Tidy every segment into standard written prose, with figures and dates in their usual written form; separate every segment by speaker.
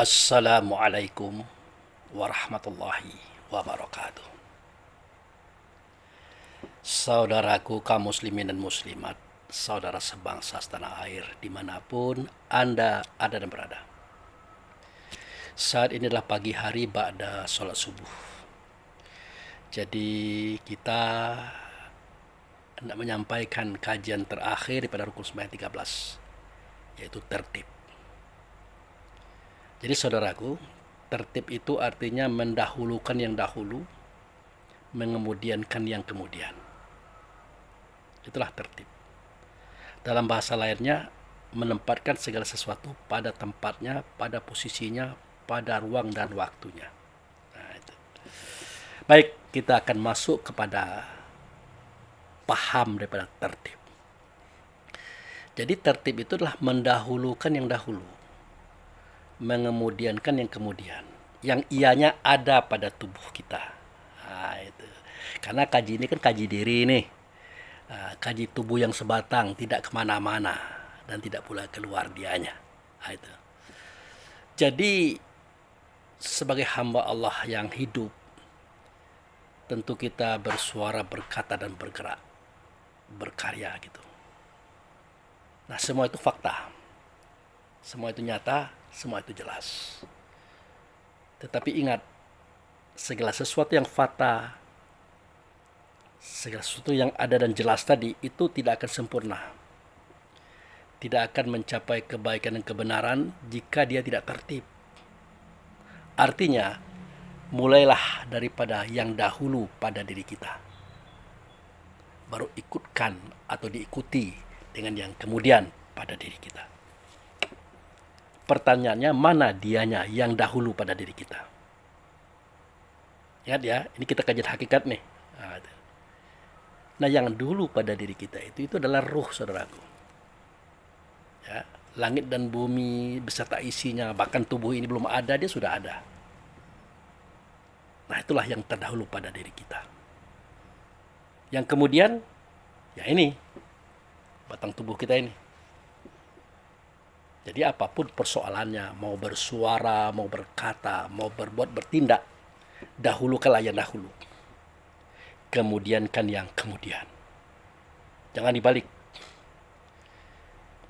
Speaker 1: Assalamualaikum warahmatullahi wabarakatuh. Saudaraku kaum muslimin dan muslimat, saudara sebangsa setanah air dimanapun Anda ada dan berada. Saat ini adalah pagi hari ba'da sholat subuh. Jadi kita hendak menyampaikan kajian terakhir daripada rukun sembahyang 13, yaitu tertib. Jadi saudaraku, tertib itu artinya mendahulukan yang dahulu, mengemudiankan yang kemudian. Itulah tertib. Dalam bahasa lainnya, menempatkan segala sesuatu pada tempatnya, pada posisinya, pada ruang dan waktunya. Nah, itu. Baik, kita akan masuk kepada paham daripada tertib. Jadi tertib itu adalah mendahulukan yang dahulu, mengemudiankan yang kemudian, yang ianya ada pada tubuh kita. Nah, itu. Karena kaji ini kan kaji diri nih. Kaji tubuh yang sebatang, tidak kemana-mana dan tidak pula keluar dianya. Nah, itu. Jadi sebagai hamba Allah yang hidup, tentu kita bersuara, berkata dan bergerak, berkarya gitu. Nah, semua itu fakta, semua itu nyata, semua itu jelas. Tetapi ingat, segala sesuatu yang fakta, segala sesuatu yang ada dan jelas tadi itu tidak akan sempurna, tidak akan mencapai kebaikan dan kebenaran jika dia tidak tertib. Artinya, mulailah daripada yang dahulu pada diri kita, baru ikutkan atau diikuti dengan yang kemudian pada diri kita. Pertanyaannya, mana dianya yang dahulu pada diri kita? Ingat ya, ini kita kajian hakikat nih. Nah, yang dulu pada diri kita itu adalah ruh, saudaraku. Ya, langit dan bumi beserta isinya, bahkan tubuh ini belum ada, dia sudah ada. Nah, itulah yang terdahulu pada diri kita. Yang kemudian, ya ini, batang tubuh kita ini. Jadi apapun persoalannya, mau bersuara, mau berkata, mau berbuat, bertindak, dahulukanlah yang dahulu. Kemudian kan yang kemudian. Jangan dibalik.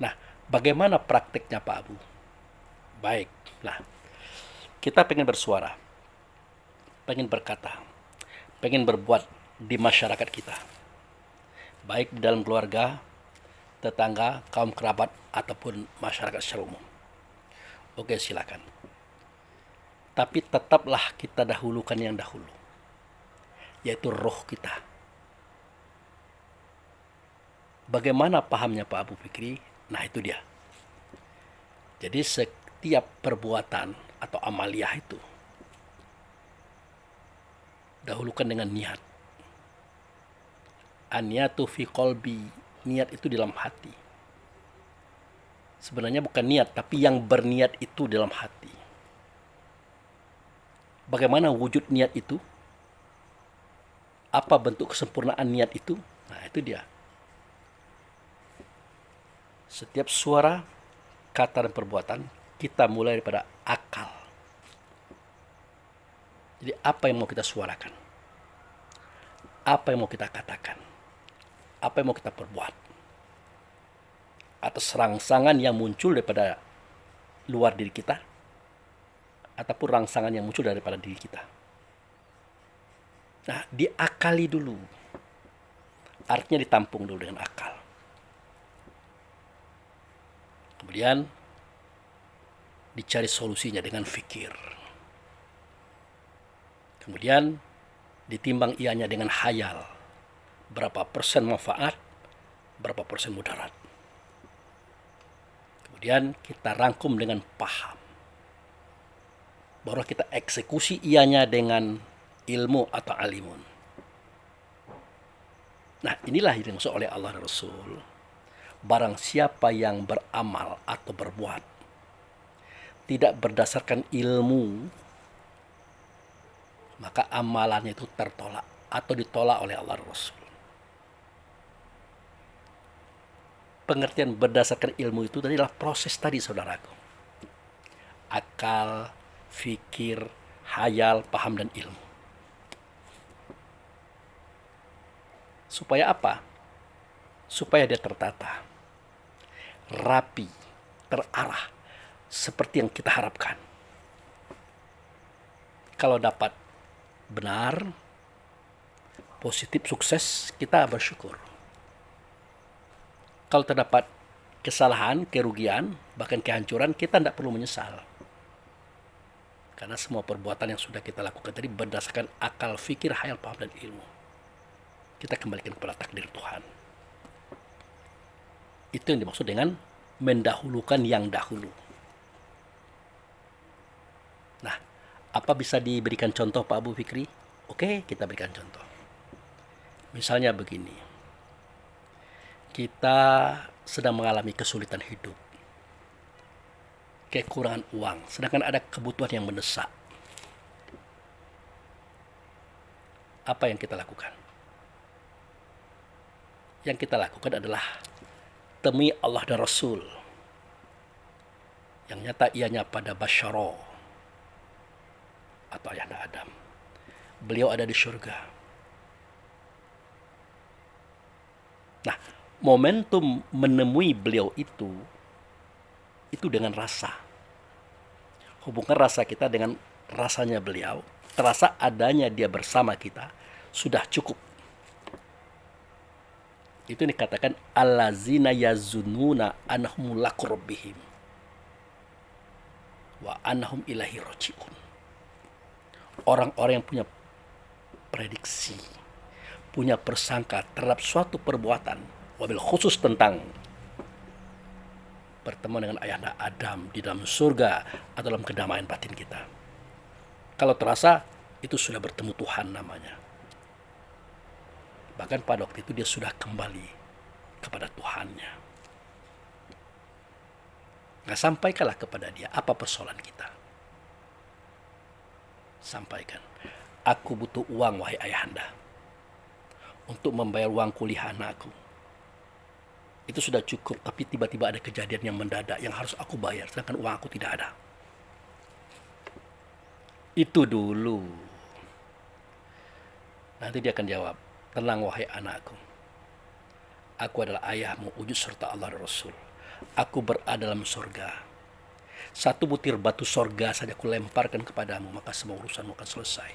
Speaker 1: Nah, bagaimana prakteknya Pak Abu? Baik, nah, kita pengen bersuara, pengen berkata, pengen berbuat di masyarakat kita. Baik di dalam keluarga, tetangga, kaum kerabat, ataupun masyarakat secara umum. Oke, silakan. Tapi tetaplah kita dahulukan yang dahulu, yaitu roh kita. Bagaimana pahamnya Pak Abu Fikri? Nah, itu dia. Jadi setiap perbuatan atau amaliyah itu dahulukan dengan niat. An-niyatu fi qalbi, niat itu di dalam hati. Sebenarnya bukan niat, tapi yang berniat itu dalam hati. Bagaimana wujud niat itu? Apa bentuk kesempurnaan niat itu? Nah, itu dia. Setiap suara, kata dan perbuatan kita mulai daripada akal. Jadi apa yang mau kita suarakan? Apa yang mau kita katakan? Apa yang mau kita perbuat? Atas rangsangan yang muncul daripada luar diri kita, ataupun rangsangan yang muncul daripada diri kita. Nah, diakali dulu. Artinya ditampung dulu dengan akal. Kemudian dicari solusinya dengan fikir. Kemudian ditimbang ianya dengan hayal. Berapa persen manfaat, berapa persen mudarat. Kemudian kita rangkum dengan paham. Baru kita eksekusi ianya dengan ilmu atau alimun. Nah, inilah yang dimaksud oleh Allah dan Rasul. Barang siapa yang beramal atau berbuat tidak berdasarkan ilmu, maka amalannya itu tertolak atau ditolak oleh Allah dan Rasul. Pengertian berdasarkan ilmu itu adalah proses tadi, saudaraku. akal, fikir, hayal, paham, dan ilmu. Supaya apa? Supaya dia tertata, rapi, terarah, seperti yang kita harapkan. Kalau dapat benar, positif, sukses, kita bersyukur. Kalau terdapat kesalahan, kerugian, bahkan kehancuran, kita tidak perlu menyesal. Karena semua perbuatan yang sudah kita lakukan tadi berdasarkan akal, fikir, hayal, paham, dan ilmu. Kita kembalikan kepada takdir Tuhan. Itu yang dimaksud dengan mendahulukan yang dahulu. Nah, apa bisa diberikan contoh Pak Abu Fikri? Oke, kita berikan contoh. Misalnya begini. Kita sedang mengalami kesulitan hidup. Kekurangan uang, sedangkan ada kebutuhan yang mendesak. Apa yang kita lakukan? Yang kita lakukan adalah temui Allah dan Rasul. Yang nyata ianya pada Basyara atau ayahanda Adam. Beliau ada di surga. Nah, momentum menemui beliau itu dengan rasa. Hubungkan rasa kita dengan rasanya beliau, terasa adanya dia bersama kita, sudah cukup. Itu dikatakan allazina yazununa annahum mulaqu rabbihim wa annahum ilaihi rajiun. Orang-orang yang punya prediksi, punya persangka terhadap suatu perbuatan, wabil khusus tentang pertemuan dengan ayahanda Adam di dalam surga atau dalam kedamaian batin kita. Kalau terasa, itu sudah bertemu Tuhan namanya. Bahkan pada waktu itu dia sudah kembali kepada Tuhannya. Nah, sampaikanlah kepada dia apa persoalan kita. Sampaikan, aku butuh uang wahai ayahanda untuk membayar uang kuliah anakku. Itu sudah cukup, tapi tiba-tiba ada kejadian yang mendadak yang harus aku bayar, sedangkan uang aku tidak ada. Itu dulu. Nanti dia akan jawab, tenang wahai anakku. Aku adalah ayahmu, wujud serta Allah dan Rasul. Aku berada dalam surga. Satu butir batu surga saja aku lemparkan kepadamu, maka semua urusanmu akan selesai.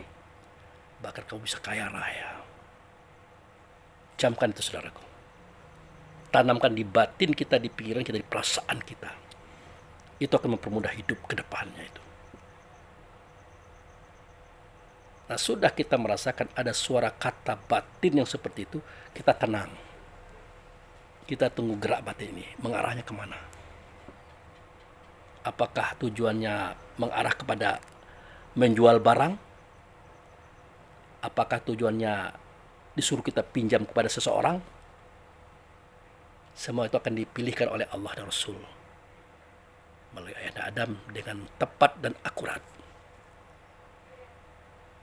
Speaker 1: Bahkan kamu bisa kaya raya. Camkan itu saudaraku. Tanamkan di batin kita, di pikiran kita, di perasaan kita. Itu akan mempermudah hidup ke depannya itu. Nah, sudah kita merasakan ada suara kata batin yang seperti itu, kita tenang. Kita tunggu gerak batin ini, mengarahnya kemana? Apakah tujuannya mengarah kepada menjual barang? Apakah tujuannya disuruh kita pinjam kepada seseorang? Semua itu akan dipilihkan oleh Allah dan Rasul melalui ayahanda Adam dengan tepat dan akurat.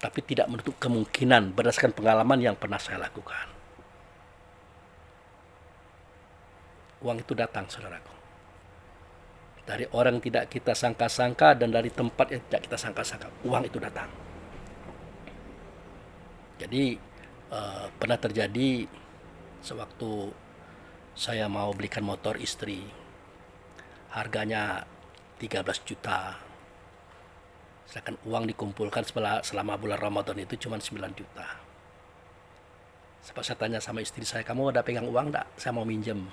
Speaker 1: Tapi tidak menutup kemungkinan berdasarkan pengalaman yang pernah saya lakukan. Uang itu datang, saudaraku. Dari orang tidak kita sangka-sangka dan dari tempat yang tidak kita sangka-sangka, uang itu datang. Jadi pernah terjadi sewaktu saya mau belikan motor istri, harganya 13 juta. Sedangkan uang dikumpulkan selama bulan Ramadan itu cuma 9 juta. Sempat saya tanya sama istri saya, kamu ada pegang uang enggak? Saya mau minjem.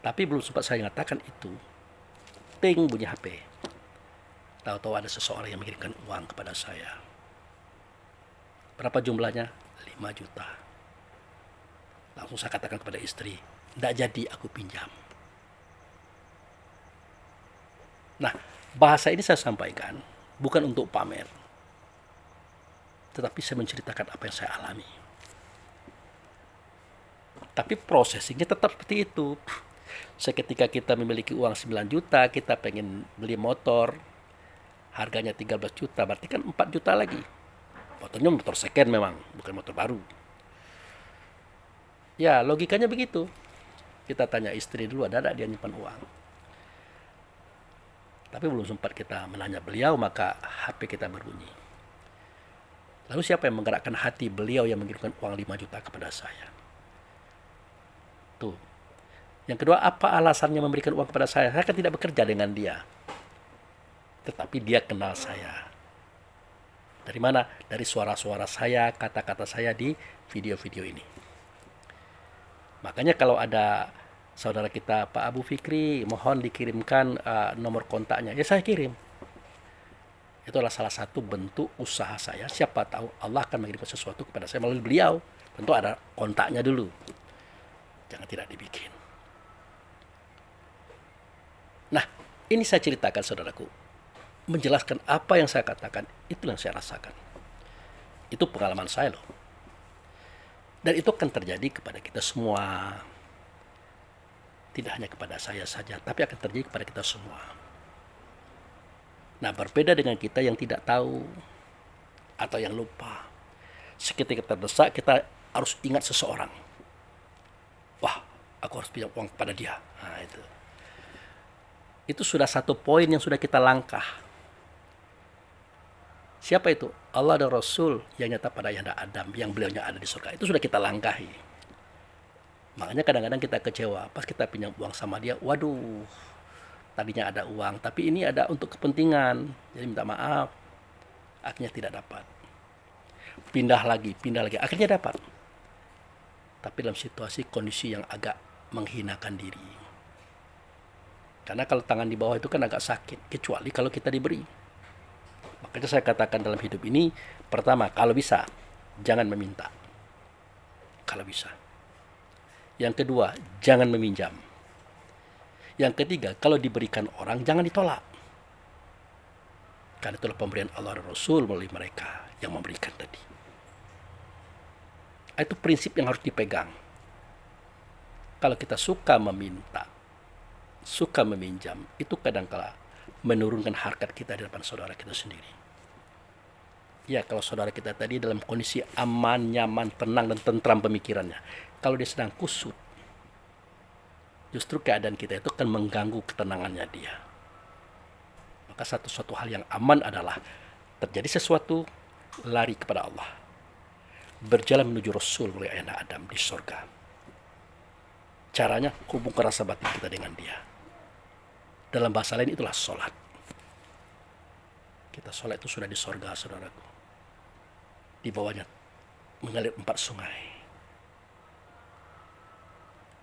Speaker 1: Tapi belum sempat saya nyatakan itu, ting, bunyi HP. Tahu-tahu ada seseorang yang mengirimkan uang kepada saya. Berapa jumlahnya? 5 juta. Langsung saya katakan kepada istri, enggak jadi aku pinjam. Nah, bahasa ini saya sampaikan bukan untuk pamer, tetapi saya menceritakan apa yang saya alami. Tapi prosesnya tetap seperti itu. Seketika kita memiliki uang 9 juta, kita pengen beli motor, harganya 13 juta, berarti kan 4 juta lagi. Motornya motor second memang, bukan motor baru. Ya, logikanya begitu. Kita tanya istri dulu, ada dia nyimpan uang. Tapi belum sempat kita menanya beliau, maka HP kita berbunyi. Lalu siapa yang menggerakkan hati beliau yang mengirimkan uang 5 juta kepada saya? Tuh. Yang kedua, apa alasannya memberikan uang kepada saya? Saya kan tidak bekerja dengan dia. Tetapi dia kenal saya. Dari mana? Dari suara-suara saya, kata-kata saya di video-video ini. Makanya kalau ada saudara kita, Pak Abu Fikri, mohon dikirimkan nomor kontaknya. Ya saya kirim. Itu adalah salah satu bentuk usaha saya. Siapa tahu Allah akan mengirimkan sesuatu kepada saya melalui beliau. Tentu ada kontaknya dulu. Jangan tidak dibikin. Nah, ini saya ceritakan saudaraku. Menjelaskan apa yang saya katakan, itu yang saya rasakan. Itu pengalaman saya loh. Dan itu akan terjadi kepada kita semua. Tidak hanya kepada saya saja, tapi akan terjadi kepada kita semua. Nah, berbeda dengan kita yang tidak tahu atau yang lupa. Seketika terdesak, kita harus ingat seseorang. Wah, aku harus pinjam uang kepada dia. Nah, itu sudah satu poin yang sudah kita langkah. Siapa itu? Allah dan Rasul yang nyata pada Ayahanda Adam, yang beliaunya ada di surga. Itu sudah kita langkahi. Makanya kadang-kadang kita kecewa. Pas kita pinjam uang sama dia, waduh, tadinya ada uang, tapi ini ada untuk kepentingan. Jadi minta maaf. Akhirnya tidak dapat. Pindah lagi. Akhirnya dapat. Tapi dalam situasi kondisi yang agak menghinakan diri. Karena kalau tangan di bawah itu kan agak sakit. Kecuali kalau kita diberi. Makanya saya katakan dalam hidup ini, pertama, kalau bisa, jangan meminta. Kalau bisa. Yang kedua, jangan meminjam. Yang ketiga, kalau diberikan orang, jangan ditolak. Karena itulah pemberian Allah dan Rasul melalui mereka yang memberikan tadi. Itu prinsip yang harus dipegang. Kalau kita suka meminta, suka meminjam, itu kadang-kala menurunkan harkat kita di depan saudara kita sendiri. Ya, kalau saudara kita tadi dalam kondisi aman, nyaman, tenang, dan tentram pemikirannya. Kalau dia sedang kusut, justru keadaan kita itu akan mengganggu ketenangannya dia. Maka satu hal yang aman adalah terjadi sesuatu, lari kepada Allah. Berjalan menuju Rasul oleh Ayahanda Adam di surga. Caranya hubungkan rasa batin kita dengan dia. Dalam bahasa lain itulah sholat. Kita sholat itu sudah di sorga, saudaraku. Di bawahnya mengalir 4 sungai.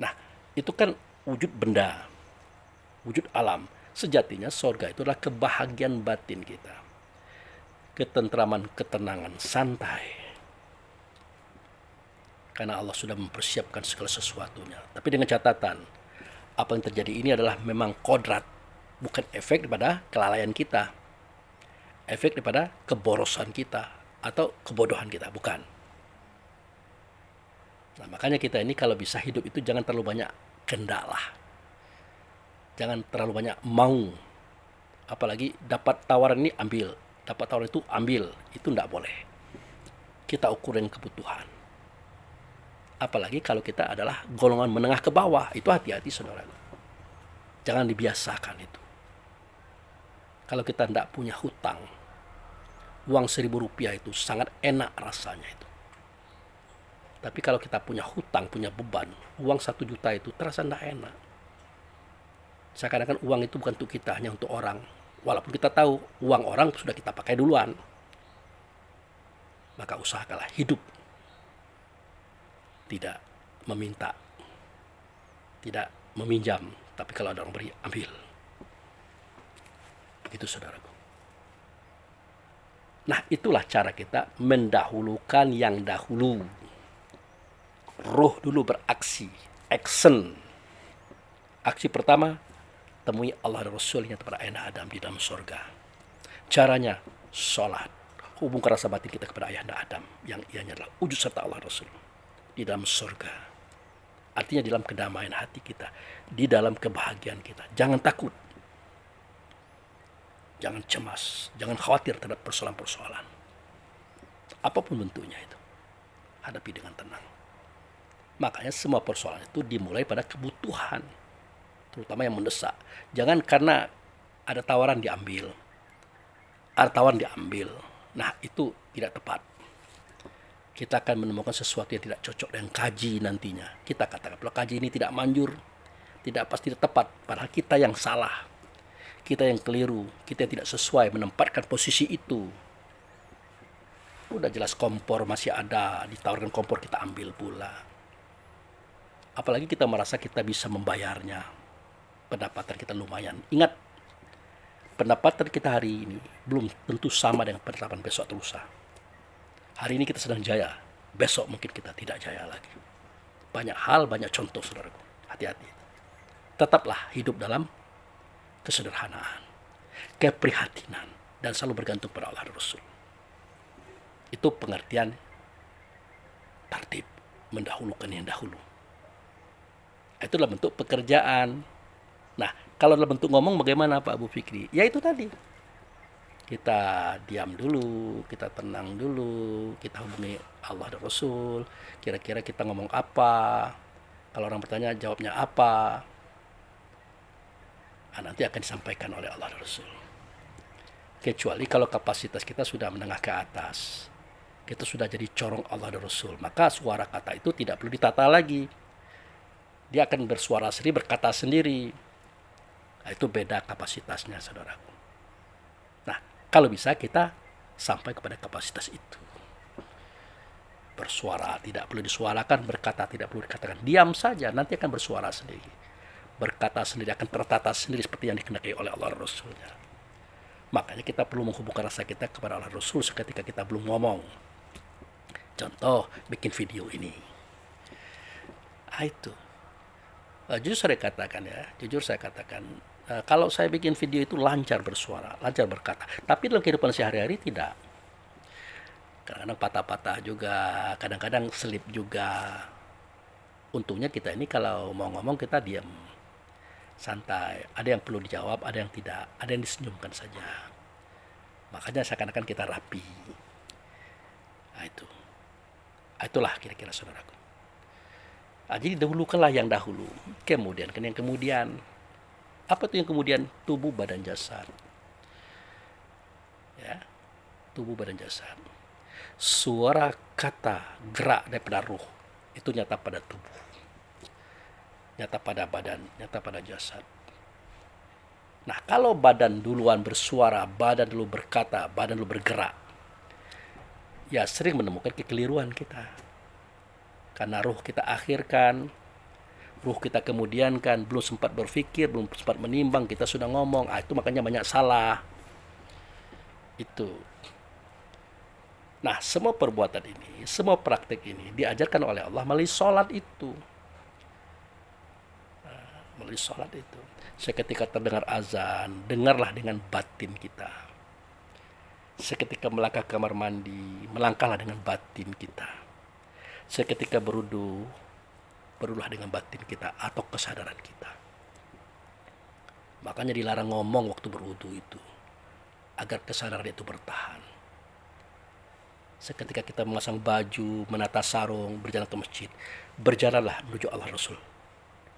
Speaker 1: Nah, itu kan wujud benda, wujud alam. Sejatinya sorga itu adalah kebahagiaan batin kita. Ketentraman, ketenangan, santai. Karena Allah sudah mempersiapkan segala sesuatunya. Tapi dengan catatan, apa yang terjadi ini adalah memang kodrat, bukan efek daripada kelalaian kita, efek daripada keborosan kita atau kebodohan kita, bukan. Nah, makanya kita ini kalau bisa hidup itu jangan terlalu banyak kehendak lah. Jangan terlalu banyak mau. Apalagi dapat tawaran ini ambil, dapat tawaran itu ambil, itu tidak boleh. Kita ukur dengan kebutuhan. Apalagi kalau kita adalah golongan menengah ke bawah, itu hati-hati saudara. Jangan dibiasakan itu. Kalau kita tidak punya hutang, uang 1.000 rupiah itu sangat enak rasanya itu. Tapi kalau kita punya hutang, punya beban, uang 1 juta itu terasa tidak enak. Seakan-akan uang itu bukan untuk kita, hanya untuk orang. Walaupun kita tahu uang orang sudah kita pakai duluan. Maka usahakanlah hidup. Tidak meminta. Tidak meminjam. Tapi kalau ada orang beri, ambil. Begitu saudaraku. Nah, itulah cara kita mendahulukan yang dahulu. Ruh dulu beraksi. Action. Aksi pertama, temui Allah dan Rasulnya kepada Ayahanda Adam di dalam surga. Caranya, sholat. Hubungkan rasa batin kita kepada Ayahanda Adam, yang ianya adalah wujud serta Allah Rasul. Di dalam surga. Artinya di dalam kedamaian hati kita. Di dalam kebahagiaan kita. Jangan takut. Jangan cemas. Jangan khawatir terhadap persoalan-persoalan. Apapun bentuknya itu. Hadapi dengan tenang. Makanya semua persoalan itu dimulai pada kebutuhan. Terutama yang mendesak. Jangan karena Ada tawaran diambil. Ada tawaran diambil. Nah, itu tidak tepat. Kita akan menemukan sesuatu yang tidak cocok dengan kaji nantinya. Kita katakan kalau kaji ini tidak manjur, tidak pasti tidak tepat. Padahal kita yang salah. Kita yang keliru. Kita yang tidak sesuai menempatkan posisi itu. Udah jelas kompor masih ada. Ditawarkan kompor kita ambil pula. Apalagi kita merasa kita bisa membayarnya. Pendapatan kita lumayan. Ingat, pendapatan kita hari ini belum tentu sama dengan pendapatan besok atau lusa. Hari ini kita sedang jaya, besok mungkin kita tidak jaya lagi. Banyak hal, banyak contoh, saudaraku. Hati-hati. Tetaplah hidup dalam kesederhanaan, keprihatinan, dan selalu bergantung pada Allah dan Rasul. Itu pengertian tertib, mendahulukan yang dahulu. Itu adalah bentuk pekerjaan. Nah, kalau dalam bentuk ngomong bagaimana Pak Abu Fikri? Ya itu tadi. Kita diam dulu, kita tenang dulu, kita hubungi Allah dan Rasul. Kira-kira kita ngomong apa? Kalau orang bertanya, jawabnya apa? Nanti akan disampaikan oleh Allah dan Rasul. Kecuali kalau kapasitas kita sudah menengah ke atas, kita sudah jadi corong Allah dan Rasul, maka suara kata itu tidak perlu ditata lagi. Dia akan bersuara sendiri, berkata sendiri. Nah, itu beda kapasitasnya, saudaraku. Kalau bisa kita sampai kepada kapasitas itu. Bersuara tidak perlu disuarakan, berkata tidak perlu dikatakan. Diam saja, nanti akan bersuara sendiri. Berkata sendiri, akan tertata sendiri seperti yang dikehendaki oleh Allah dan Rasulnya. Makanya kita perlu menghubungkan rasa kita kepada Allah Rasul seketika kita belum ngomong. Contoh, bikin video ini. Itu. Jujur saya katakan, kalau saya bikin video itu lancar bersuara, lancar berkata. Tapi dalam kehidupan sehari-hari tidak. Kadang-kadang patah-patah juga, kadang-kadang selip juga. Untungnya kita ini kalau mau ngomong kita diam. Santai. Ada yang perlu dijawab, ada yang tidak. Ada yang disenyumkan saja. Makanya seakan-akan kita rapi. Nah, itu. Itulah kira-kira saudaraku. Jadi dahulukanlah yang dahulu. Kemudian kan yang kemudian. Apa itu yang kemudian? Tubuh, badan, jasad. Ya, tubuh, badan, jasad. Suara, kata, gerak daripada ruh itu nyata pada tubuh, nyata pada badan, nyata pada jasad. Nah, kalau badan duluan bersuara, badan dulu berkata, badan dulu bergerak, ya sering menemukan kekeliruan kita. Karena ruh kita akhirkan, ruh kita kemudiankan, belum sempat berpikir, belum sempat menimbang, kita sudah ngomong. Itu makanya banyak salah. Itu. Nah, semua perbuatan ini, semua praktik ini diajarkan oleh Allah melalui sholat itu. Melalui sholat itu. Seketika terdengar azan, dengarlah dengan batin kita. Seketika melangkah ke kamar mandi, melangkahlah dengan batin kita. Seketika berudu, berulah dengan batin kita atau kesadaran kita. Makanya dilarang ngomong waktu berwudu itu, agar kesadaran itu bertahan. Seketika kita memasang baju, menata sarung, berjalan ke masjid, berjalanlah menuju Allah Rasul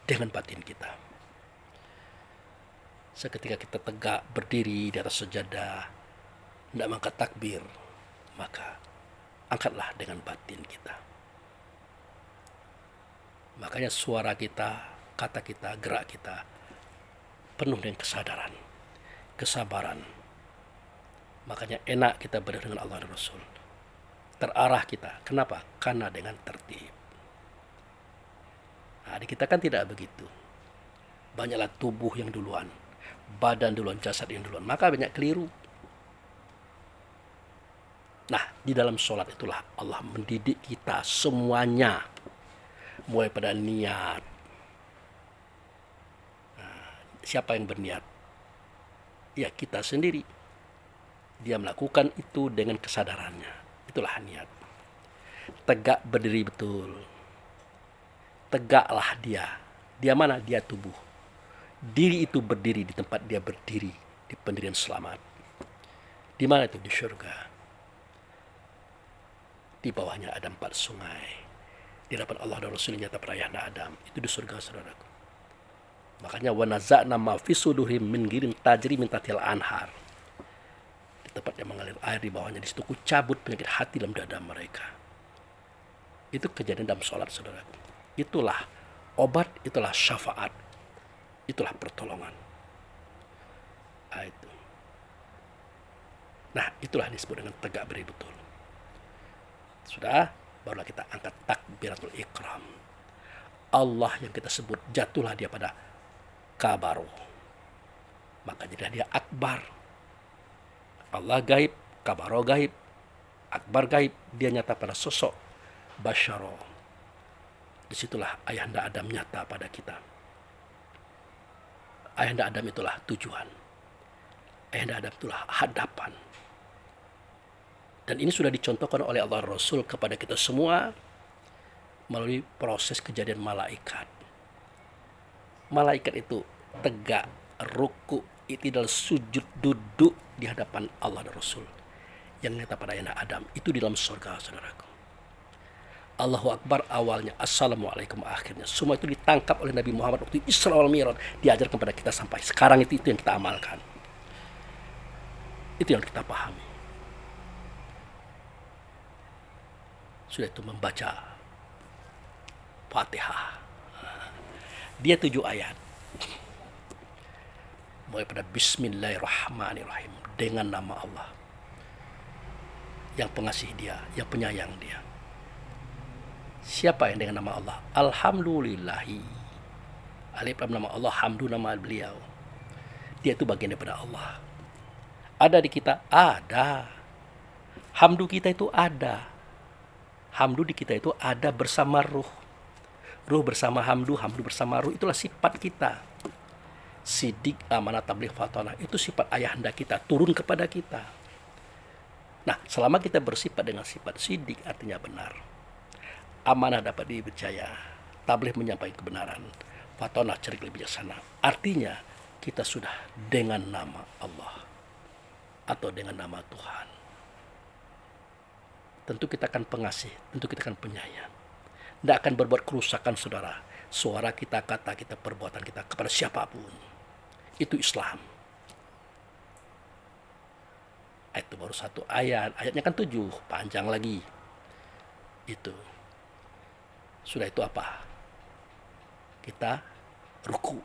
Speaker 1: dengan batin kita. Seketika kita tegak berdiri di atas sejadah, tidak mengangkat takbir, maka angkatlah dengan batin kita. Makanya suara kita, kata kita, gerak kita penuh dengan kesadaran, kesabaran. Makanya enak kita berada dengan Allah dan Rasul. Terarah kita. Kenapa? Karena dengan tertib. Nah, di kita kan tidak begitu. Banyaklah tubuh yang duluan, badan duluan, jasad yang duluan. Maka banyak keliru. Nah, di dalam sholat itulah Allah mendidik kita semuanya. Mulai pada niat. Nah, siapa yang berniat? Ya, kita sendiri. Dia melakukan itu dengan kesadarannya. Itulah niat. Tegak berdiri betul. Tegaklah dia. Dia mana? Dia tubuh. Diri itu berdiri di tempat dia berdiri. Di pendirian selamat. Di mana itu? Di surga. Di bawahnya ada 4 sungai. Di hadapan Allah dan Rasul nyata perayaan Adam. Itu di surga, saudaraku. Makanya wa naza'na ma fi sudurihim min ghillin tajri min tahtil anhar. Di tempat yang mengalir air di bawahnya, di situ ku cabut penyakit hati dalam dada mereka. Itu kejadian dalam sholat, saudaraku. Itulah obat, itulah syafaat, itulah pertolongan. Itu. Nah, itulah disebut dengan tegak berdiri betul. Sudah, barulah kita angkat takbiratul ikram. Allah yang kita sebut, jatuhlah dia pada kabaro. Maka jadilah dia akbar. Allah gaib, kabaro gaib, akbar gaib. Dia nyata pada sosok basyaro. Disitulah ayahanda Adam nyata pada kita. Ayahanda Adam itulah tujuan. Ayahanda Adam itulah hadapan. Dan ini sudah dicontohkan oleh Allah Rasul kepada kita semua melalui proses kejadian malaikat. Malaikat itu tegak, ruku, itidal, sujud, duduk di hadapan Allah dan Rasul. Yang nyata pada ayahanda Adam. Itu di dalam surga, saudaraku. Allahu Akbar awalnya, Assalamualaikum akhirnya. Semua itu ditangkap oleh Nabi Muhammad waktu Isra wal Mi'raj. Diajarkan kepada kita sampai sekarang itu yang kita amalkan. Itu yang kita pahami. Sudah itu membaca Fatihah. Dia 7 ayat. Mulai pada Bismillahirrahmanirrahim. Dengan nama Allah. Yang pengasih dia, yang penyayang dia. Siapa yang dengan nama Allah? Alhamdulillahi. Alif lam nama Allah, hamdu nama beliau. Dia itu bagian daripada Allah. Ada di kita? Ada. Hamdu kita itu ada. Hamdu di kita itu ada bersama ruh. Ruh bersama hamdu, hamdu bersama ruh. Itulah sifat kita. Sidik, amanah, tabligh, fatonah. Itu sifat ayahanda kita. Turun kepada kita. Nah, selama kita bersifat dengan sifat sidik, artinya benar. Amanah dapat dipercaya. Tabligh menyampaikan kebenaran. Fatonah cerdik lebih bijaksana. Artinya, kita sudah dengan nama Allah. Atau dengan nama Tuhan. Tentu kita akan pengasih, tentu kita akan penyayang. Tidak akan berbuat kerusakan, saudara. Suara kita, kata kita, perbuatan kita kepada siapapun. Itu Islam. Itu baru 1 ayat. Ayatnya kan 7, panjang lagi. Itu. Sudah itu apa? Kita ruku.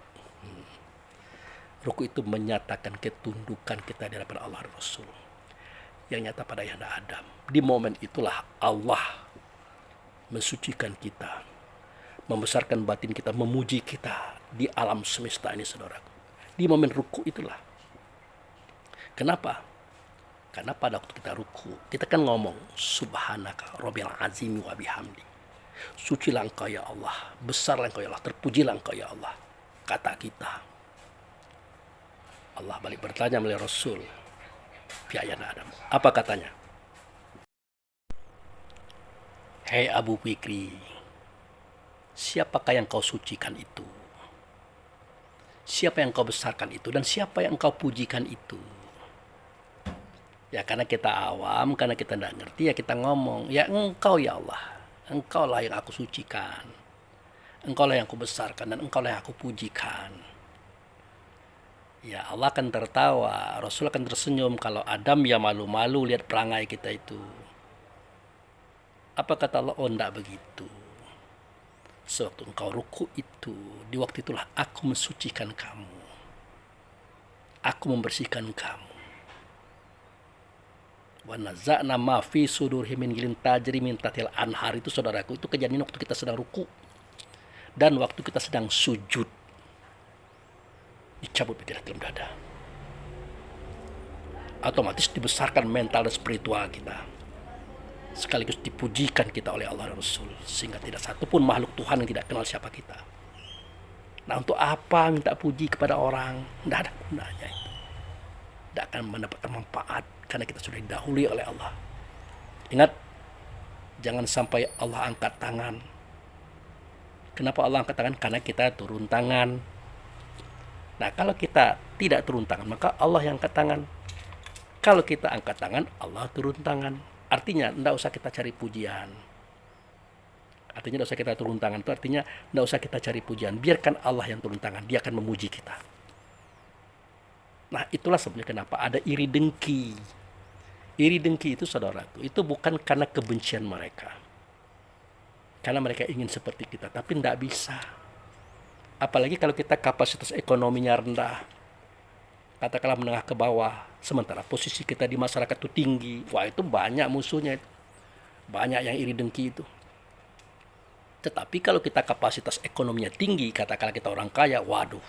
Speaker 1: Ruku itu menyatakan ketundukan kita di hadapan Allah dan Rasul. Yang nyata pada ayahanda Adam. Di momen itulah Allah mensucikan kita, membesarkan batin kita, memuji kita di alam semesta ini, saudaraku. Di momen ruku itulah. Kenapa? Karena pada waktu kita ruku, kita kan ngomong Subhanaka Rabbil Azimi wa bihamdi. Sucilah Engkau ya Allah, besarlah Engkau ya Allah, terpujilah Engkau ya Allah. Kata kita. Allah balik bertanya melalui Rasul. Ayahanda Adam. Apa katanya? Hei Abu Fikri, siapakah yang kau sucikan itu? Siapa yang kau besarkan itu? Dan siapa yang kau pujikan itu? Ya karena kita awam, karena kita tidak ngerti, ya kita ngomong, ya Engkau ya Allah. Engkaulah yang aku sucikan. Engkaulah yang aku besarkan dan Engkaulah yang aku pujikan. Ya Allah akan tertawa, Rasul akan tersenyum kalau Adam ya malu-malu lihat perangai kita itu. Apa kata Allah? Oh enggak begitu. Sewaktu engkau ruku itu, di waktu itulah aku mensucikan kamu. Aku membersihkan kamu. Wa naza'na ma fi sudurihim min ghillin tajri min tahtil anhar. Itu saudaraku, itu kejadian waktu kita sedang ruku. Dan waktu kita sedang sujud. Dicabut di dalam dada. Otomatis dibesarkan mental dan spiritual kita. Sekaligus dipujikan kita oleh Allah dan Rasul. Sehingga tidak satupun makhluk Tuhan yang tidak kenal siapa kita. Nah untuk apa minta puji kepada orang? Tidak ada gunanya itu. Tidak akan mendapatkan manfaat. Karena kita sudah didahului oleh Allah. Ingat. Jangan sampai Allah angkat tangan. Kenapa Allah angkat tangan? Karena kita turun tangan. Nah kalau kita tidak turun tangan, maka Allah yang angkat tangan. Kalau kita angkat tangan, Allah turun tangan. Artinya tidak usah kita cari pujian. Artinya tidak usah kita turun tangan. Itu artinya tidak usah kita cari pujian. Biarkan Allah yang turun tangan. Dia akan memuji kita. Nah, itulah sebenarnya kenapa ada iri dengki. Iri dengki itu, saudaraku, itu bukan karena kebencian mereka. Karena mereka ingin seperti kita, tapi tidak bisa. Apalagi kalau kita kapasitas ekonominya rendah, katakanlah menengah ke bawah, sementara posisi kita di masyarakat itu tinggi. Wah, itu banyak musuhnya. Banyak yang iri dengki itu. Tetapi kalau kita kapasitas ekonominya tinggi, katakanlah kita orang kaya, waduh,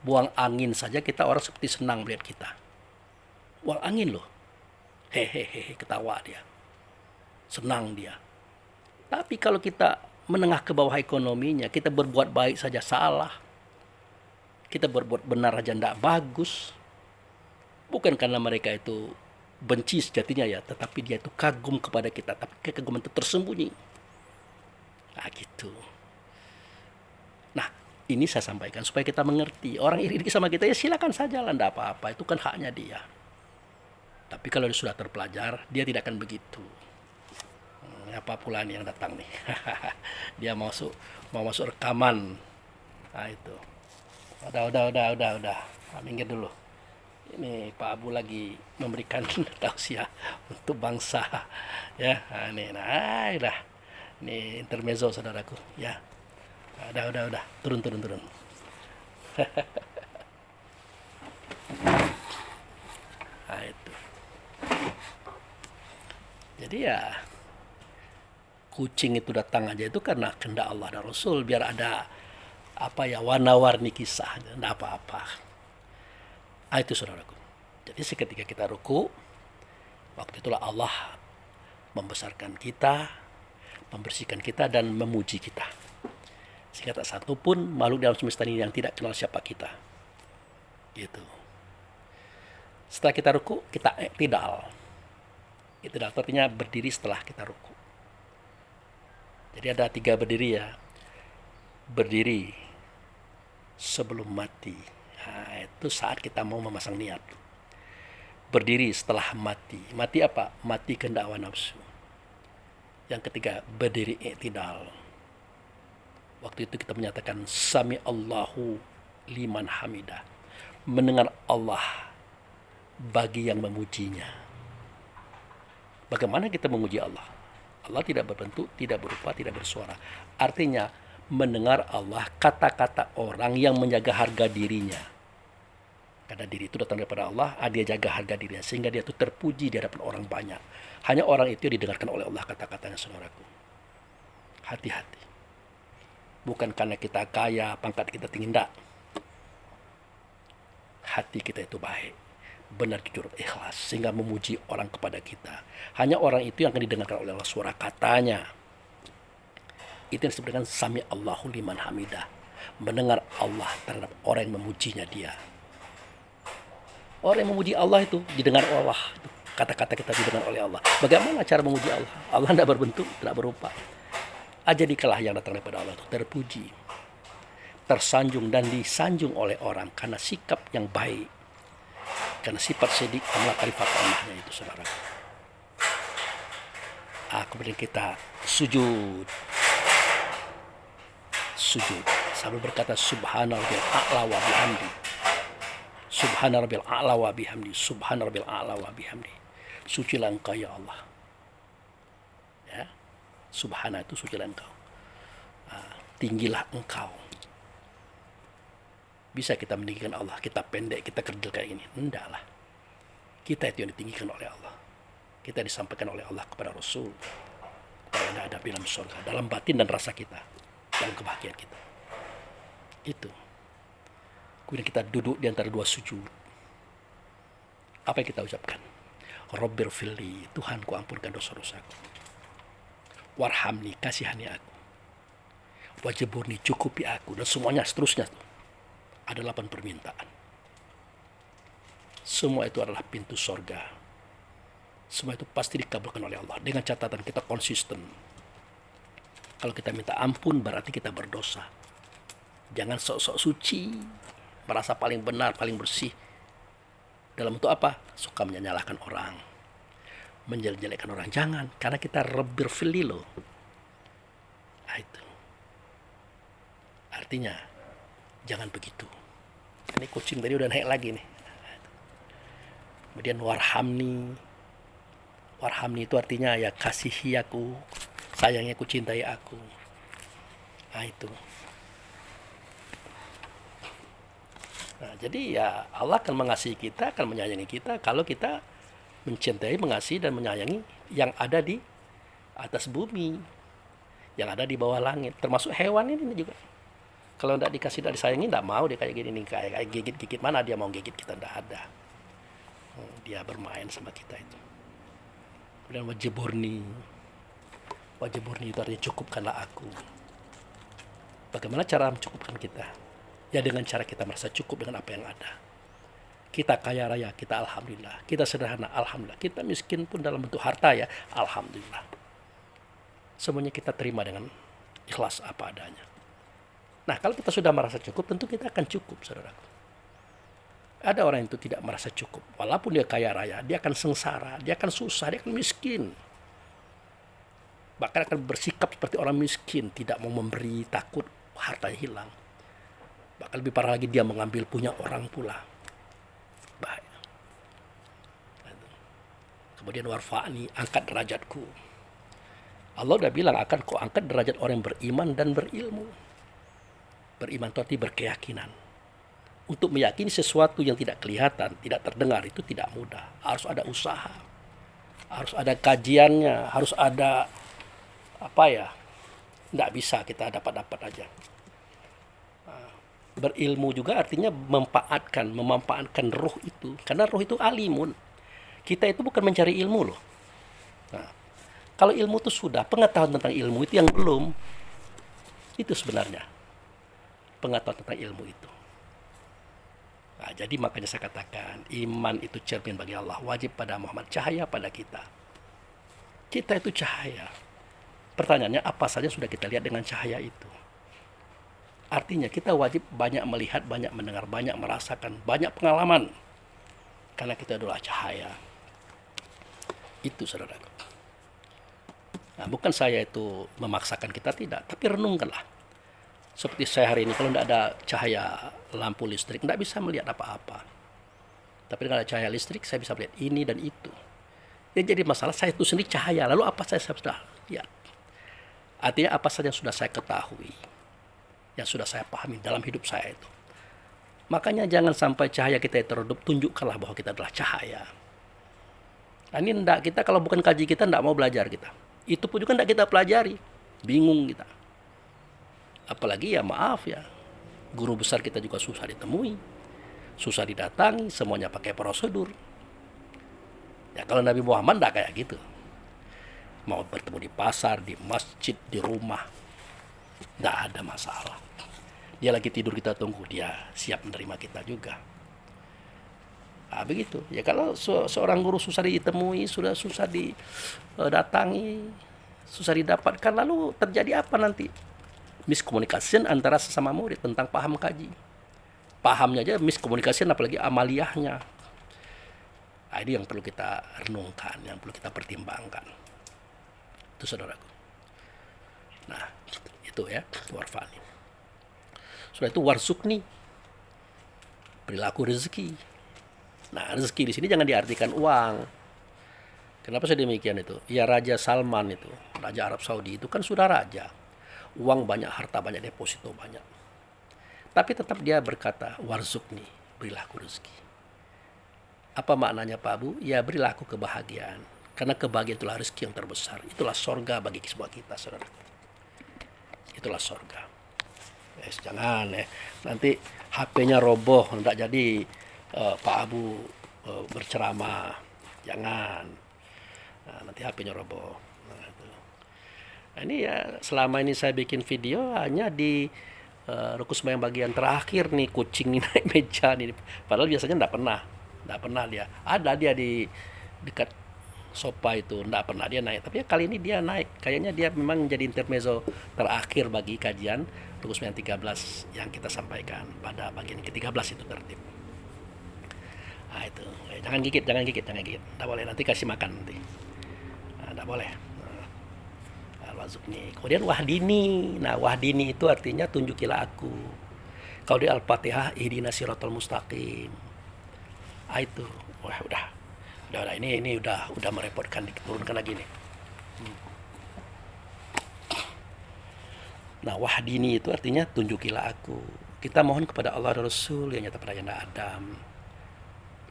Speaker 1: buang angin saja kita orang seperti senang melihat kita. Buang angin loh. Hehehe, ketawa dia. Senang dia. Tapi kalau kita menengah ke bawah ekonominya, kita berbuat baik saja salah. Kita berbuat benar aja tidak bagus. Bukan karena mereka itu benci sejatinya ya, tetapi dia itu kagum kepada kita. Tapi kekaguman itu tersembunyi. Nah gitu. Nah, ini saya sampaikan supaya kita mengerti. Orang iri sama kita ya silakan saja lah, tidak apa-apa. Itu kan haknya dia. Tapi kalau dia sudah terpelajar, dia tidak akan begitu. Apa pula nih yang datang nih? Dia mau masuk rekaman. Nah itu. Udah. Nah, minggir dulu. Ini Pak Abu lagi memberikan tausiah untuk bangsa. Ya, nah, udah. Ini intermezzo saudaraku. Ya, udah. Turun. Nah itu. Jadi ya kucing itu datang aja itu karena kehendak Allah dan Rasul, biar ada warna-warni kisah, tidak apa-apa. Itu saudaraku. Jadi seketika kita ruku, waktu itulah Allah membesarkan kita, membersihkan kita dan memuji kita. Sehingga tak satu pun makhluk dalam semesta ini yang tidak kenal siapa kita. Gitu. Setelah kita ruku, kita i'tidal. I'tidal artinya berdiri setelah kita ruku. Jadi ada 3 berdiri ya. Berdiri sebelum mati. Nah, itu saat kita mau memasang niat. Berdiri setelah mati. Mati apa? Mati kehendak hawa nafsu. Yang ketiga, berdiri i'tidal. Waktu itu kita menyatakan Sami Allahu liman hamidah. Mendengar Allah bagi yang memujinya. Bagaimana kita memuji Allah? Allah tidak berbentuk, tidak berupa, tidak bersuara. Artinya mendengar Allah kata-kata orang yang menjaga harga dirinya. Karena diri itu datang daripada Allah, dia jaga harga dirinya sehingga dia itu terpuji di hadapan orang banyak. Hanya orang itu yang didengarkan oleh Allah kata-katanya, saudaraku. Hati-hati. Bukan karena kita kaya, pangkat kita tinggi, enggak. Hati kita itu baik, benar, jujur, ikhlas, sehingga memuji orang kepada kita. Hanya orang itu yang akan didengarkan oleh Allah suara katanya. Itu yang disebut dengan Sami Allahu liman hamidah. Mendengar Allah terhadap orang yang memujinya dia. Orang yang memuji Allah itu didengar Allah. Kata-kata kita didengar oleh Allah. Bagaimana cara memuji Allah? Allah tidak berbentuk, tidak berupa. Ajadikalah yang datang daripada Allah itu terpuji, tersanjung dan disanjung oleh orang karena sikap yang baik, karena sifat sidik amla karifat amahnya itu, saudara. Kemudian kita sujud sambil berkata Subhana rabbil a'la wa bihamdi, Subhana rabbil a'la wa bihamdi, Subhana rabbil a'la wa bihamdi. Sucilah engkau ya Allah. Ya, Subhana itu sucilah engkau. Tinggilah engkau. Bisa kita meninggikan Allah, kita pendek, kita kerdil kayak ini. Enggak lah. Kita itu yang ditinggikan oleh Allah. Kita disampaikan oleh Allah kepada Rasul. Supaya tidak ada dalam surga, dalam batin dan rasa kita, dalam kebahagiaan kita. Itu. Kemudian kita duduk di antara 2 sujud. Apa yang kita ucapkan? Rabbirfirli, Tuhanku ampunkan dosa-dosaku. Warhamni, kasihani aku. Wajiburni, cukupi aku. Dan semuanya seterusnya. Ada 8 permintaan. Semua itu adalah pintu sorga. Semua itu pasti dikabulkan oleh Allah. Dengan catatan kita konsisten. Kalau kita minta ampun berarti kita berdosa. Jangan sok-sok suci. Merasa paling benar, paling bersih. Dalam bentuk apa? Suka menyalahkan orang. Menjelek-jelekkan orang. Jangan. Karena kita Rabbirfirli loh. Nah, itu. Artinya, jangan begitu. Ini kucing tadi udah naik lagi nih. Kemudian warhamni. Warhamni itu artinya ya kasihi aku, sayangnya aku, cintai aku. Nah, itu. Nah, jadi ya Allah akan mengasihi kita, akan menyayangi kita kalau kita mencintai, mengasihi dan menyayangi yang ada di atas bumi, yang ada di bawah langit, termasuk hewan ini juga. Kalau tidak dikasih, tidak disayangi, tidak mau dia kayak gini nih, kayak gigit-gigit, mana dia mau gigit kita, tidak ada. Dia bermain sama kita itu. Kemudian wajiburni itu artinya cukupkanlah aku. Bagaimana cara mencukupkan kita? Ya dengan cara kita merasa cukup dengan apa yang ada. Kita kaya raya, kita alhamdulillah. Kita sederhana, alhamdulillah. Kita miskin pun dalam bentuk harta ya, alhamdulillah. Semuanya kita terima dengan ikhlas apa adanya. Nah, kalau kita sudah merasa cukup, tentu kita akan cukup, saudaraku. Ada orang itu tidak merasa cukup. Walaupun dia kaya raya, dia akan sengsara, dia akan susah, dia akan miskin. Bahkan akan bersikap seperti orang miskin, tidak mau memberi, takut hartanya hilang. Bahkan lebih parah lagi, dia mengambil punya orang pula. Bahaya. Kemudian warfa'ni, angkat derajatku. Allah udah bilang akan kau angkat derajat orang yang beriman dan berilmu. Beriman itu arti berkeyakinan. Untuk meyakini sesuatu yang tidak kelihatan, tidak terdengar, itu tidak mudah. Harus ada usaha. Harus ada kajiannya, harus ada tidak bisa kita dapat-dapat aja. Berilmu juga artinya memanfaatkan roh itu. Karena roh itu alimun. Kita itu bukan mencari ilmu loh. Nah, kalau ilmu itu sudah, pengetahuan tentang ilmu itu yang belum. Itu sebenarnya. Pengetahuan tentang ilmu itu. Nah, jadi makanya saya katakan, iman itu cermin bagi Allah. Wajib pada Muhammad, cahaya pada kita. Kita itu cahaya. Pertanyaannya, apa saja sudah kita lihat dengan cahaya itu? Artinya kita wajib banyak melihat, banyak mendengar, banyak merasakan, banyak pengalaman. Karena kita adalah cahaya. Itu saudaraku. Nah, bukan saya itu memaksakan kita, tidak. Tapi renungkanlah. Seperti saya hari ini, kalau tidak ada cahaya lampu listrik, tidak bisa melihat apa-apa. Tapi dengan ada cahaya listrik, saya bisa melihat ini dan itu. Yang jadi masalah, saya itu sendiri cahaya. Lalu apa saya sudah lihat? Artinya apa saja yang sudah saya ketahui, yang sudah saya pahami dalam hidup saya itu. Makanya jangan sampai cahaya kita itu redup, tunjukkanlah bahwa kita adalah cahaya. Nah, ini enggak, kita kalau bukan kaji kita enggak mau belajar kita. Itu pun juga enggak kita pelajari. Bingung kita. Apalagi ya maaf ya, guru besar kita juga susah ditemui, susah didatangi, semuanya pakai prosedur. Ya kalau Nabi Muhammad enggak kayak gitu. Mau bertemu di pasar, di masjid, di rumah, enggak ada masalah. Dia lagi tidur kita tunggu, dia siap menerima kita juga. Nah, begitu. Ya kalau seorang guru susah ditemui, sudah susah didatangi, susah didapatkan, lalu terjadi apa nanti? Miskomunikasi antara sesama murid tentang paham kaji. Pahamnya aja miskomunikasi, apalagi amaliyahnya. Nah, ini yang perlu kita renungkan, yang perlu kita pertimbangkan. Itu saudaraku. Nah, itu ya, warfani. Sudah itu warzukni, perilaku rezeki. Nah, rezeki di sini jangan diartikan uang. Kenapa saya demikian itu? Ya Raja Salman itu, Raja Arab Saudi itu kan sudah raja. Uang banyak, harta banyak, deposito banyak. Tapi tetap dia berkata, warzukni, berilah aku rezeki. Apa maknanya Pak Bu? Ya berilah aku kebahagiaan. Karena kebahagiaan itulah rezeki yang terbesar. Itulah sorga bagi semua kita, saudara. Itulah sorga. Jangan nanti HP-nya roboh, tidak jadi Pak Abu berceramah. Jangan. Nah, nanti HP-nya roboh. Nah, ini ya selama ini saya bikin video hanya di rukus yang bagian terakhir nih, kucing nih naik meja nih. Padahal biasanya tidak pernah dia. Ada dia di dekat sofa itu, tidak pernah dia naik. Tapi ya, kali ini dia naik. Kayaknya dia memang menjadi intermezzo terakhir bagi kajian rukus yang 13 yang kita sampaikan pada bagian ke-13 itu tertib. Nah itu, jangan gigit. Tidak boleh, nanti kasih makan nanti. Tidak boleh. Nah, warzuqni. Kemudian wahdini. Nah, wahdini itu artinya tunjukilah aku. Kalau di Al-Fatihah ihdinas siratal mustaqim. Itu. Wah, udah ini udah merepotkan, diturunkan lagi nih. Nah, wahdini itu artinya tunjukilah aku. Kita mohon kepada Allah dan Rasul yang nyata pada Adam.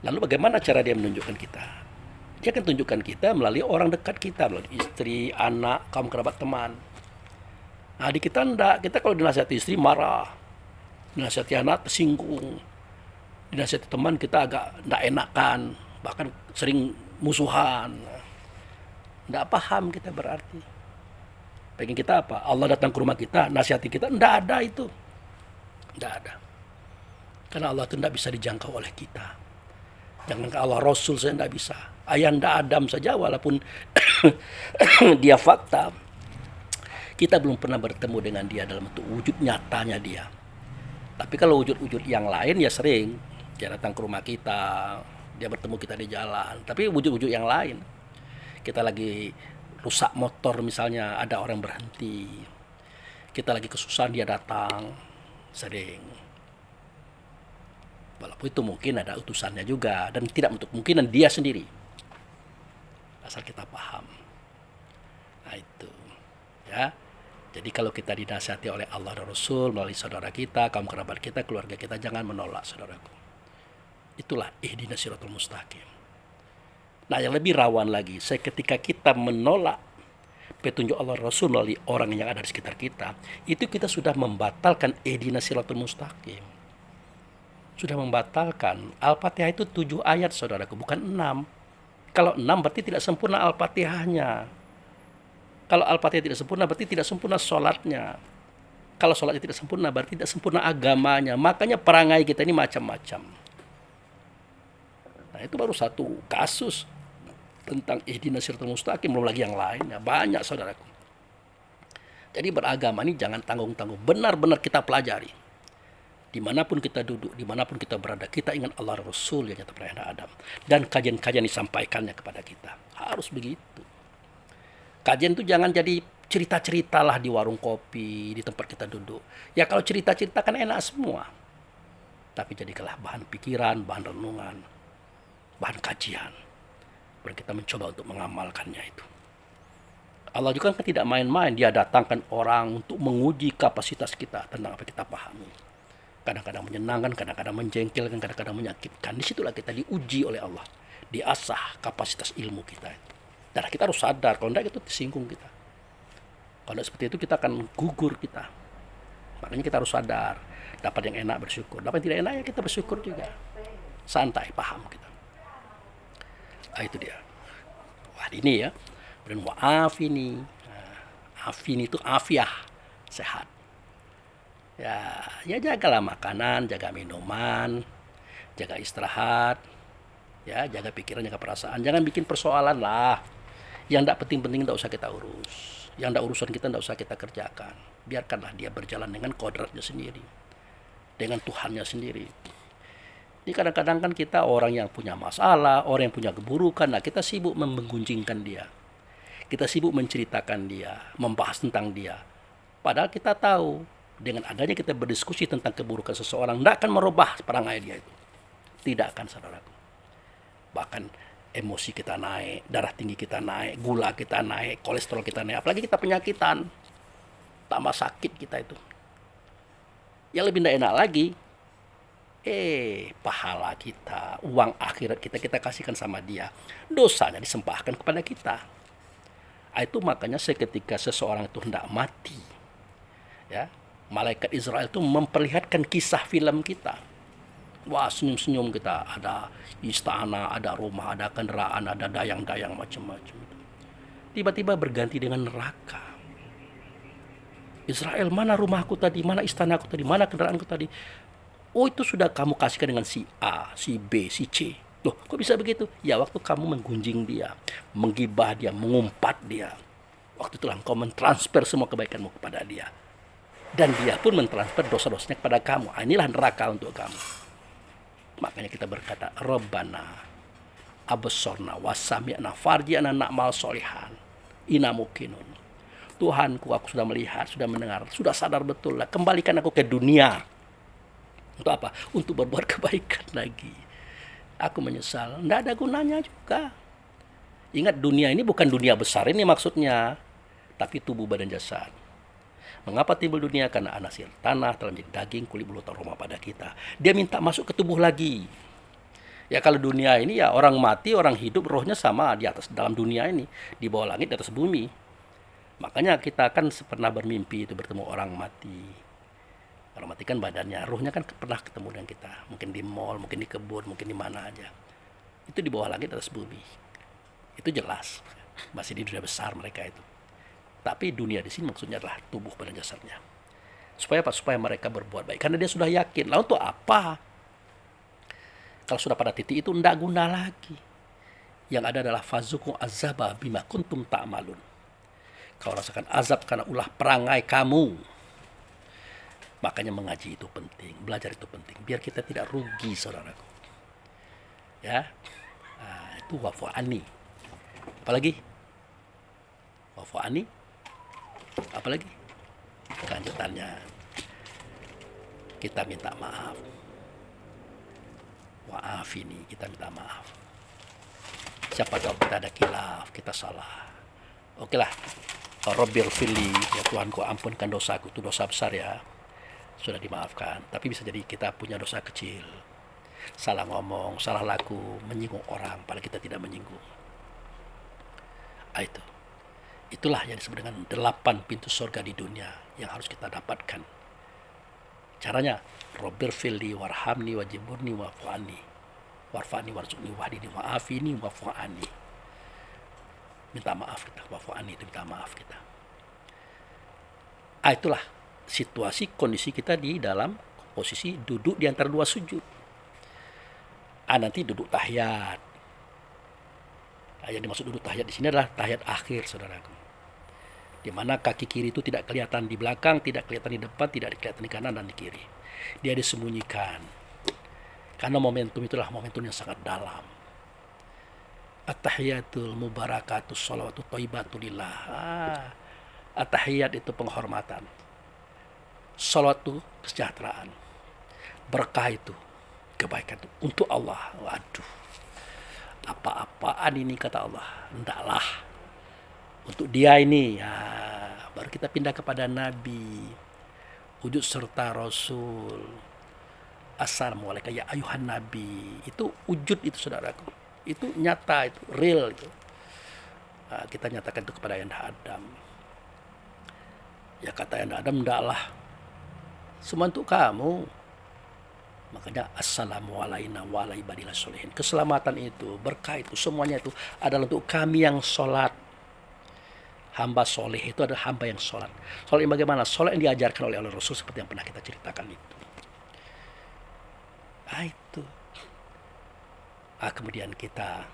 Speaker 1: Lalu bagaimana cara dia menunjukkan kita? Dia akan tunjukkan kita melalui orang dekat kita, melalui istri, anak, kaum kerabat, teman. Nah, di kita enggak. Kita kalau dinasihati istri marah, dinasihati anak tersinggung, dinasihati teman kita agak enggak enakan, bahkan sering musuhan. Enggak paham kita berarti. Pengen kita apa? Allah datang ke rumah kita, nasihati kita, enggak ada itu. Enggak ada. Karena Allah itu enggak bisa dijangkau oleh kita. Jangan ke Allah Rasul saya enggak bisa. Ayahanda Adam saja walaupun dia fakta, kita belum pernah bertemu dengan dia dalam bentuk wujud nyatanya dia. Tapi kalau wujud-wujud yang lain ya sering. Dia datang ke rumah kita, dia bertemu kita di jalan. Tapi wujud-wujud yang lain. Kita lagi rusak motor misalnya, ada orang berhenti. Kita lagi kesusahan, dia datang. Sering. Walaupun itu mungkin ada utusannya juga. Dan tidak untuk kemungkinan dia sendiri. Asal kita paham. Nah itu. Ya. Jadi kalau kita dinasihati oleh Allah dan Rasul melalui saudara kita, kaum kerabat kita, keluarga kita, jangan menolak saudaraku. Itulah ihdinas siratal mustaqim. Nah yang lebih rawan lagi, ketika kita menolak petunjuk Allah Rasul melalui orang yang ada di sekitar kita, itu kita sudah membatalkan ihdinas siratal mustaqim. Sudah membatalkan. Al-Fatihah itu 7 ayat saudaraku, bukan 6. Kalau 6 berarti tidak sempurna Al-Fatihahnya. Kalau Al-Fatihah tidak sempurna berarti tidak sempurna sholatnya. Kalau sholatnya tidak sempurna berarti tidak sempurna agamanya. Makanya perangai kita ini macam-macam. Nah itu baru satu kasus tentang ihdinas siratal mustaqim, belum lagi yang lainnya. Banyak saudaraku. Jadi beragama ini jangan tanggung-tanggung. Benar-benar kita pelajari. Dimanapun kita duduk, dimanapun kita berada, kita ingat Allah Rasul yang nyata pada Adam. Dan kajian-kajian disampaikannya kepada kita. Harus begitu. Kajian itu jangan jadi cerita-cerita lah di warung kopi, di tempat kita duduk. Ya kalau cerita-cerita kan enak semua. Tapi jadikanlah bahan pikiran, bahan renungan, bahan kajian. Baru kita mencoba untuk mengamalkannya itu. Allah juga kan tidak main-main. Dia datangkan orang untuk menguji kapasitas kita tentang apa kita pahami. Kadang-kadang menyenangkan, kadang-kadang menjengkelkan, kadang-kadang menyakitkan. Disitulah kita diuji oleh Allah. Diasah kapasitas ilmu kita. Dan kita harus sadar, kalau tidak itu tersinggung kita. Kalau tidak seperti itu kita akan gugur kita. Makanya kita harus sadar. Dapat yang enak bersyukur. Dapat yang tidak enak ya kita bersyukur juga. Santai, paham kita. Nah, itu dia. Wah ini ya. Dan wa'afini. Afini itu afiah. Sehat. Ya jagalah makanan, jaga minuman, jaga istirahat, ya jaga pikiran, jaga perasaan. Jangan bikin persoalan lah. Yang tidak penting-penting tidak usah kita urus. Yang tidak urusan kita tidak usah kita kerjakan. Biarkanlah dia berjalan dengan kodratnya sendiri, dengan Tuhannya sendiri. Ini kadang-kadang kan kita orang yang punya masalah, orang yang punya keburukan, nah kita sibuk menggunjingkan dia. Kita sibuk menceritakan dia, membahas tentang dia. Padahal kita tahu dengan adanya kita berdiskusi tentang keburukan seseorang, tidak akan merubah perangai dia itu. Tidak akan, saudaraku. Bahkan emosi kita naik, darah tinggi kita naik, gula kita naik, kolesterol kita naik. Apalagi kita penyakitan, tambah sakit kita itu. Yang lebih tidak enak lagi, pahala kita, uang akhirat kita kasihkan sama dia. Dosanya disembahkan kepada kita. Itu makanya seketika seseorang itu hendak mati, ya, malaikat Israel itu memperlihatkan kisah film kita. Wah, senyum-senyum kita. Ada istana, ada rumah, ada kendaraan, ada dayang-dayang macam-macam. Tiba-tiba berganti dengan neraka. Israel, mana rumahku tadi, mana istanaku tadi, mana kendaraanku tadi. Oh, itu sudah kamu kasihkan dengan si A, si B, si C. Loh, kok bisa begitu? Ya, waktu kamu menggunjing dia, menggibah dia, mengumpat dia. Waktu itulah engkau mentransfer semua kebaikanmu kepada dia. Dan dia pun mentransfer dosa-dosanya kepada kamu. Inilah neraka untuk kamu. Makanya kita berkata, Rabbana absorna wasami'na farji'na na'mal solihan. Ina mukinun. Tuhanku, aku sudah melihat, sudah mendengar, sudah sadar betul lah. Kembalikan aku ke dunia. Untuk apa? Untuk berbuat kebaikan lagi. Aku menyesal. Tidak ada gunanya juga. Ingat, dunia ini bukan dunia besar ini maksudnya, tapi tubuh badan jasad. Mengapa timbul dunia? Karena anasir tanah telah menjadi daging, kulit, bulu, aroma pada kita. Dia minta masuk ke tubuh lagi. Ya kalau dunia ini ya orang mati, orang hidup, rohnya sama di atas dalam dunia ini, di bawah langit, di atas bumi. Makanya kita kan pernah bermimpi itu bertemu orang mati. Orang mati kan badannya, rohnya kan pernah ketemu dengan kita. Mungkin di mall, mungkin di kebun, mungkin di mana aja. Itu di bawah langit, di atas bumi. Itu jelas. Masih di dunia besar mereka itu. Tapi dunia di sini maksudnya adalah tubuh badan jasadnya. Supaya apa? Supaya mereka berbuat baik. Karena dia sudah yakin. Lalu untuk apa? Kalau sudah pada titik itu tidak guna lagi. Yang ada adalah fazuku azaba bima kuntum ta'malun. Kau rasakan azab karena ulah perangai kamu. Makanya mengaji itu penting, belajar itu penting, biar kita tidak rugi, saudaraku. Ya, itu wafu'ani. Apalagi? Wafu'ani. Apalagi? Kelanjutannya, kita minta maaf. Wa'afini, kita minta maaf. Siapa tahu kita ada khilaf, kita salah. Oke lah. Rabbil firli, ya Tuhanku ampunkan dosaku, itu dosa besar ya. Sudah dimaafkan, tapi bisa jadi kita punya dosa kecil. Salah ngomong, salah laku, menyinggung orang, padahal kita tidak menyinggung. Itu. Itulah yang disebut dengan 8 pintu surga di dunia yang harus kita dapatkan. Caranya, Rabbil firli warhamni wajiburni wa'fu'ani. Warfa'ni warzuqni wahdini wa'afini wa'fu'ani. Minta maaf kita, wa'fu'ani itu minta maaf kita. Itulah situasi kondisi kita di dalam posisi duduk di antara dua sujud. Nanti duduk tahiyat. Yang dimaksud duduk tahiyat di sini adalah tahiyat akhir, saudaraku. Di mana kaki kiri itu tidak kelihatan di belakang, tidak kelihatan di depan, tidak kelihatan di kanan dan di kiri. Dia disembunyikan. Karena momentum itulah momentum yang sangat dalam. At-tahiyatul mubarakatus sholawatu thayyibatulillah. At-tahiyat itu penghormatan. Sholawat itu kesejahteraan. Berkah itu kebaikan itu untuk Allah. Waduh. Apa-apaan ini kata Allah? Hendaklah untuk dia ini. Baru kita pindah kepada Nabi. Wujud serta Rasul. Assalamualaikum ya ayuhan Nabi. Itu wujud itu, saudaraku. Itu nyata, itu real itu. Kita nyatakan itu kepada Ayahanda Adam. Ya kata Ayahanda Adam, ndaklah semua untuk kamu. Makanya assalamualaikum wa ala ibadillah sholihin. Keselamatan itu, berkah itu, semuanya itu adalah untuk kami yang sholat. Hamba soleh itu adalah hamba yang sholat. Sholat yang bagaimana? Sholat yang diajarkan oleh Rasul seperti yang pernah kita ceritakan itu. Itu. Kemudian kita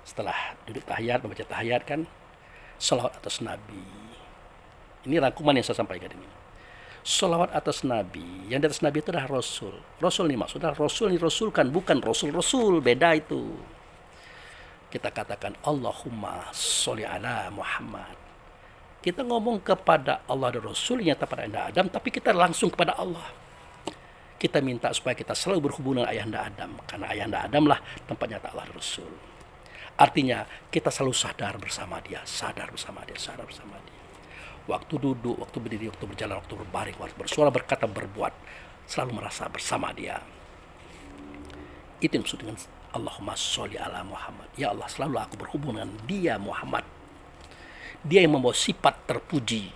Speaker 1: setelah duduk tahiyat, membaca tahiyat kan, salawat atas Nabi. Ini rangkuman yang saya sampaikan ini. Salawat atas Nabi. Yang di atas Nabi itu adalah Rasul. Rasul ini maksudnya Rasul yang dirasulkan, bukan Rasul-Rasul, beda itu. Kita katakan Allahumma sholli ala Muhammad. Kita ngomong kepada Allah dan Rasul, nyata pada Ayahanda Adam, tapi kita langsung kepada Allah. Kita minta supaya kita selalu berhubungan dengan Ayahanda Adam. Karena Ayahanda Adam lah tempat nyata Allah dan Rasul. Artinya kita selalu sadar bersama dia. Sadar bersama dia. Sadar bersama dia. Waktu duduk, waktu berdiri, waktu berjalan, waktu berbaring, waktu bersuara, berkata, berbuat. Selalu merasa bersama dia. Itu yang maksud dengan Allahumma sholli ala Muhammad. Ya Allah, selalu aku berhubungan dengan dia Muhammad. Dia yang membawa sifat terpuji.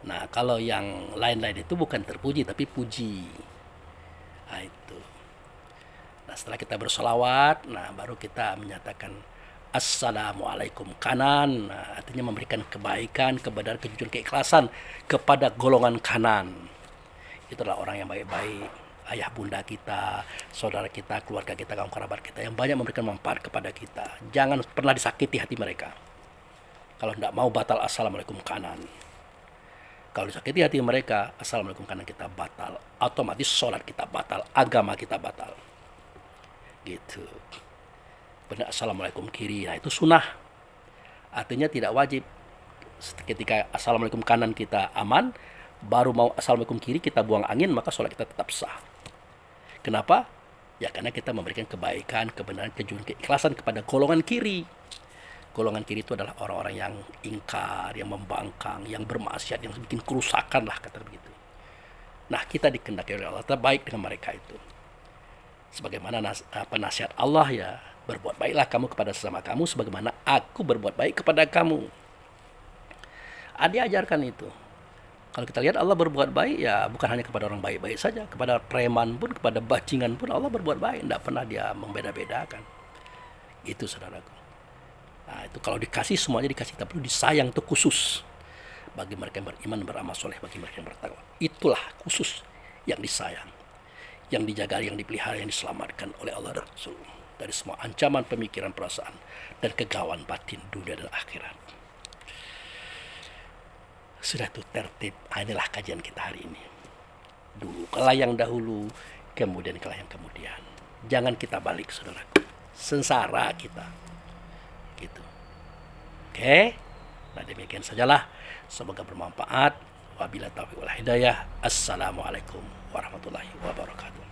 Speaker 1: Nah, kalau yang lain-lain itu bukan terpuji, tapi puji. Itu. Nah, setelah kita bersolawat, baru kita menyatakan Assalamualaikum kanan. Artinya memberikan kebaikan, kebenaran, kejujuran, keikhlasan kepada golongan kanan. Itulah orang yang baik-baik. Ayah bunda kita, saudara kita, keluarga kita, kaum kerabat kita yang banyak memberikan manfaat kepada kita. Jangan pernah disakiti hati mereka. Kalau tidak mau batal Assalamualaikum kanan. Kalau disakiti hati mereka, Assalamualaikum kanan kita batal. Otomatis sholat kita batal, agama kita batal. Gitu. Benar Assalamualaikum kiri, itu sunnah. Artinya tidak wajib. ketika assalamualaikum kanan kita aman, baru mau assalamualaikum kiri kita buang angin, maka sholat kita tetap sah. Kenapa? Ya karena kita memberikan kebaikan, kebenaran, kejujuran, keikhlasan kepada golongan kiri. Golongan kiri itu adalah orang-orang yang ingkar, yang membangkang, yang bermaksiat, yang bikin kerusakan lah, kata begitu. Nah, kita dikehendaki oleh Allah terbaik dengan mereka itu. Sebagaimana nasihat Allah ya, berbuat baiklah kamu kepada sesama kamu sebagaimana aku berbuat baik kepada kamu. Diajarkan itu. Kalau kita lihat Allah berbuat baik ya bukan hanya kepada orang baik-baik saja, kepada preman pun, kepada bajingan pun Allah berbuat baik, tidak pernah dia membeda-bedakan. Itu saudaraku. Nah, itu kalau dikasih semuanya dikasih, tapi disayang itu khusus bagi mereka yang beriman, beramal soleh, bagi mereka yang bertakwa. Itulah khusus yang disayang, yang dijaga, yang dipelihara, yang diselamatkan oleh Allah dan Rasul dari semua ancaman pemikiran, perasaan, dan kegawaan batin dunia dan akhirat. Sudah itu tertib. Inilah kajian kita hari ini. Dulu kalah yang dahulu, kemudian kalah yang kemudian. Jangan kita balik, saudaraku. Sengsara kita. Gitu. Oke? Nah, demikian sajalah. Semoga bermanfaat. Wabillahi taufiq wal hidayah. Assalamualaikum warahmatullahi wabarakatuh.